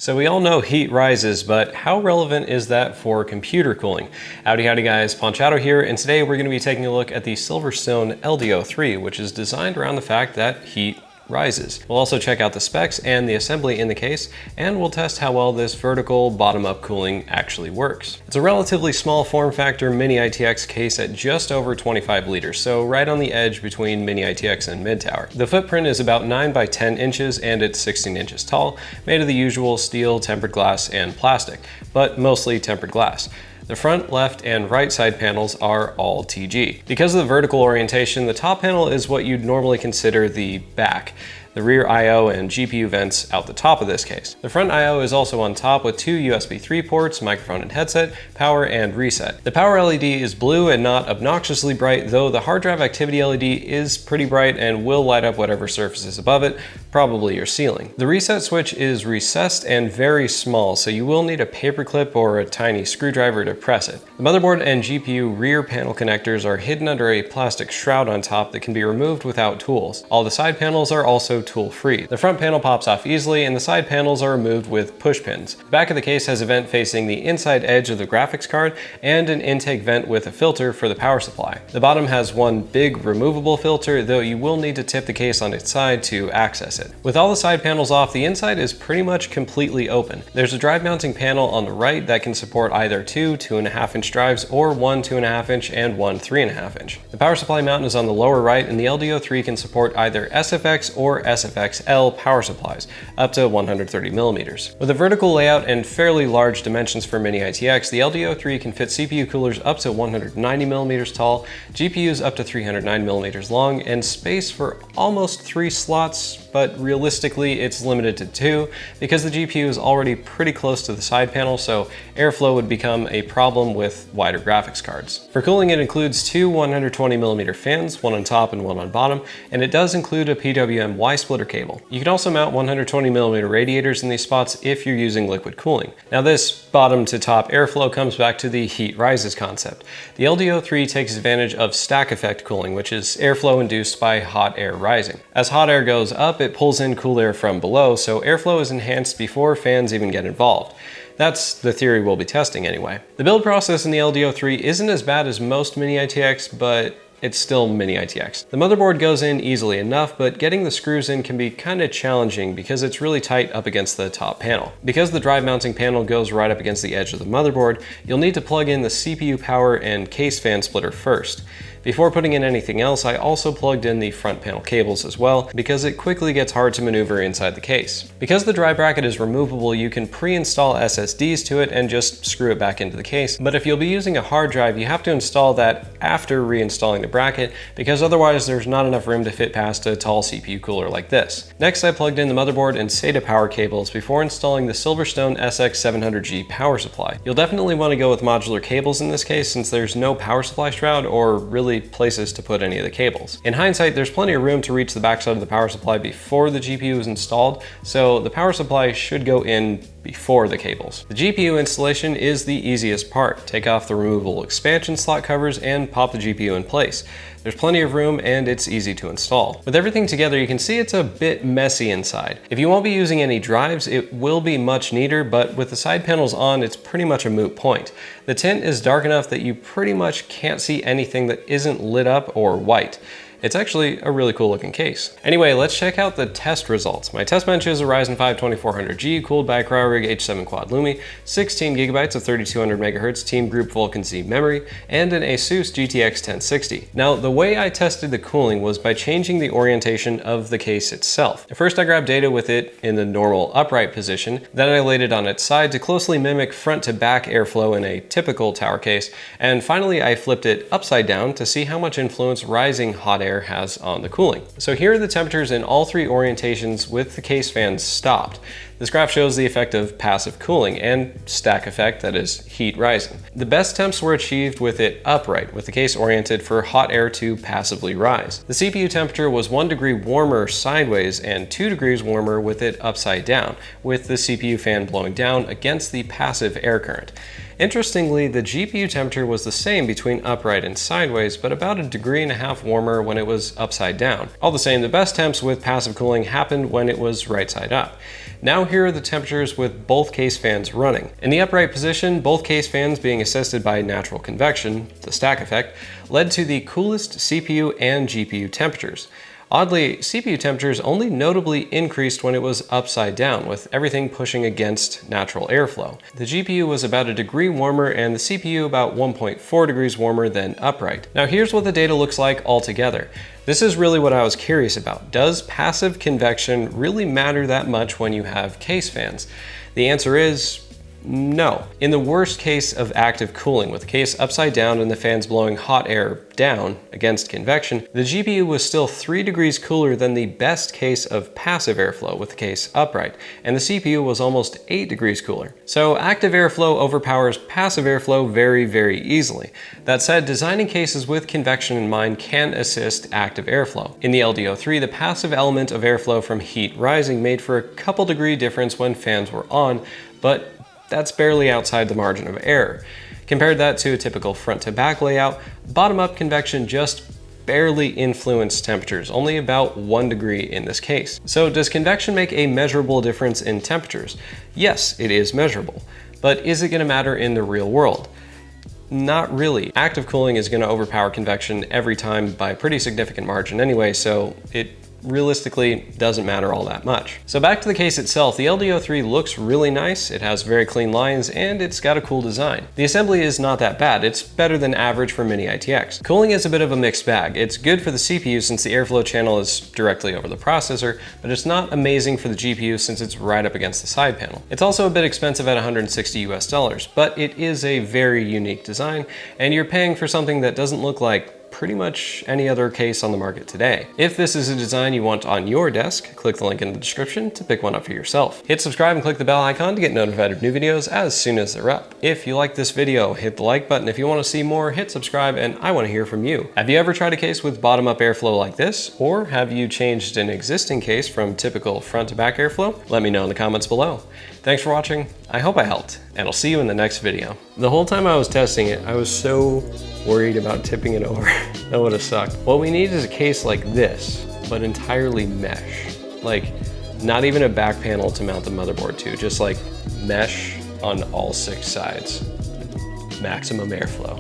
So we all know heat rises, but how relevant is that for computer cooling? Howdy guys, Ponchato here, and today we're going to be taking a look at the SilverStone LD03, which is designed around the fact that heat rises. We'll also check out the specs and the assembly in the case, and we'll test how well this vertical bottom-up cooling actually works. It's a relatively small form factor mini ITX case at just over 25 liters, so right on the edge between mini ITX and mid-tower. The footprint is about 9 by 10 inches and it's 16 inches tall, made of the usual steel, tempered glass, and plastic, but mostly tempered glass. The front, left, and right side panels are all TG. Because of the vertical orientation, the top panel is what you'd normally consider the back. The rear I/O and GPU vents out the top of this case. The front I/O is also on top with two USB 3 ports, microphone and headset, power and reset. The power LED is blue and not obnoxiously bright, though the hard drive activity LED is pretty bright and will light up whatever surface is above it, probably your ceiling. The reset switch is recessed and very small, so you will need a paperclip or a tiny screwdriver to press it. The motherboard and GPU rear panel connectors are hidden under a plastic shroud on top that can be removed without tools. All the side panels are also tool-free. The front panel pops off easily and the side panels are removed with push pins. The back of the case has a vent facing the inside edge of the graphics card and an intake vent with a filter for the power supply. The bottom has one big removable filter, though you will need to tip the case on its side to access it. With all the side panels off, the inside is pretty much completely open. There's a drive mounting panel on the right that can support either two 2.5-inch drives or one 2.5-inch and one 3.5-inch. The power supply mount is on the lower right, and the LD03 can support either SFX or SFX-L power supplies, up to 130 millimeters. With a vertical layout and fairly large dimensions for mini ITX, the LD03 can fit CPU coolers up to 190 millimeters tall, GPUs up to 309 millimeters long, and space for almost 3 slots, but realistically it's limited to 2 because the GPU is already pretty close to the side panel, so airflow would become a problem with wider graphics cards. For cooling, it includes two 120 millimeter fans, one on top and one on bottom, and it does include a PWM Y-splitter cable. You can also mount 120 millimeter radiators in these spots if you're using liquid cooling. Now this bottom to top airflow comes back to the heat rises concept. The LD03 takes advantage of stack effect cooling, which is airflow induced by hot air rising. As hot air goes up, it pulls in cool air from below, so airflow is enhanced before fans even get involved. That's the theory we'll be testing anyway. The build process in the LD03 isn't as bad as most mini ITX, but it's still mini ITX. The motherboard goes in easily enough, but getting the screws in can be kind of challenging because it's really tight up against the top panel. Because the drive mounting panel goes right up against the edge of the motherboard, you'll need to plug in the CPU power and case fan splitter first. Before putting in anything else, I also plugged in the front panel cables as well, because it quickly gets hard to maneuver inside the case. Because the drive bracket is removable, you can pre-install SSDs to it and just screw it back into the case. But if you'll be using a hard drive, you have to install that after reinstalling the bracket, because otherwise there's not enough room to fit past a tall CPU cooler like this. Next, I plugged in the motherboard and SATA power cables before installing the SilverStone SX700G power supply. You'll definitely want to go with modular cables in this case, since there's no power supply shroud or really places to put any of the cables. In hindsight, there's plenty of room to reach the backside of the power supply before the GPU is installed, so the power supply should go in before the cables. The GPU installation is the easiest part. Take off the removable expansion slot covers and pop the GPU in place. There's plenty of room and it's easy to install. With everything together, you can see it's a bit messy inside. If you won't be using any drives, it will be much neater, but with the side panels on, it's pretty much a moot point. The tint is dark enough that you pretty much can't see anything that isn't lit up or white. It's actually a really cool looking case. Anyway, let's check out the test results. My test bench is a Ryzen 5 2400G cooled by a CryoRig H7 Quad Lumi, 16 gigabytes of 3200 megahertz Team Group Vulkan Z memory, and an Asus GTX 1060. Now, the way I tested the cooling was by changing the orientation of the case itself. First, I grabbed data with it in the normal upright position, then I laid it on its side to closely mimic front to back airflow in a typical tower case, and finally I flipped it upside down to see how much influence rising hot air has on the cooling. So here are the temperatures in all 3 orientations with the case fans stopped. This graph shows the effect of passive cooling and stack effect, that is heat rising. The best temps were achieved with it upright, with the case oriented for hot air to passively rise. The CPU temperature was 1 degree warmer sideways and 2 degrees warmer with it upside down, with the CPU fan blowing down against the passive air current. Interestingly, the GPU temperature was the same between upright and sideways, but about 1.5 degrees warmer when it was upside down. All the same, the best temps with passive cooling happened when it was right side up. Now here are the temperatures with both case fans running. In the upright position, both case fans being assisted by natural convection, the stack effect, led to the coolest CPU and GPU temperatures. Oddly, CPU temperatures only notably increased when it was upside down, with everything pushing against natural airflow. The GPU was about a degree warmer and the CPU about 1.4 degrees warmer than upright. Now here's what the data looks like altogether. This is really what I was curious about. Does passive convection really matter that much when you have case fans? The answer is no. In the worst case of active cooling, with the case upside down and the fans blowing hot air down against convection, the GPU was still 3 degrees cooler than the best case of passive airflow with the case upright, and the CPU was almost 8 degrees cooler. So active airflow overpowers passive airflow very, very easily. That said, designing cases with convection in mind can assist active airflow. In the LD03, the passive element of airflow from heat rising made for a couple degree difference when fans were on, but that's barely outside the margin of error. Compared that to a typical front-to-back layout, bottom-up convection just barely influenced temperatures, only about 1 degree in this case. So does convection make a measurable difference in temperatures? Yes, it is measurable. But is it going to matter in the real world? Not really. Active cooling is going to overpower convection every time by a pretty significant margin anyway, so it realistically doesn't matter all that much. So back to the case itself, the LD03 looks really nice, it has very clean lines, and it's got a cool design. The assembly is not that bad, it's better than average for Mini ITX. Cooling is a bit of a mixed bag. It's good for the CPU since the airflow channel is directly over the processor, but it's not amazing for the GPU since it's right up against the side panel. It's also a bit expensive at $160 US, but it is a very unique design, and you're paying for something that doesn't look like pretty much any other case on the market today. If this is a design you want on your desk, click the link in the description to pick one up for yourself. Hit subscribe and click the bell icon to get notified of new videos as soon as they're up. If you like this video, hit the like button. If you want to see more, hit subscribe, and I want to hear from you. Have you ever tried a case with bottom-up airflow like this? Or have you changed an existing case from typical front-to-back airflow? Let me know in the comments below. Thanks for watching. I hope I helped, and I'll see you in the next video. The whole time I was testing it, I was so worried about tipping it over. That would have sucked. What we need is a case like this, but entirely mesh. Like, not even a back panel to mount the motherboard to, just like mesh on all 6 sides. Maximum airflow.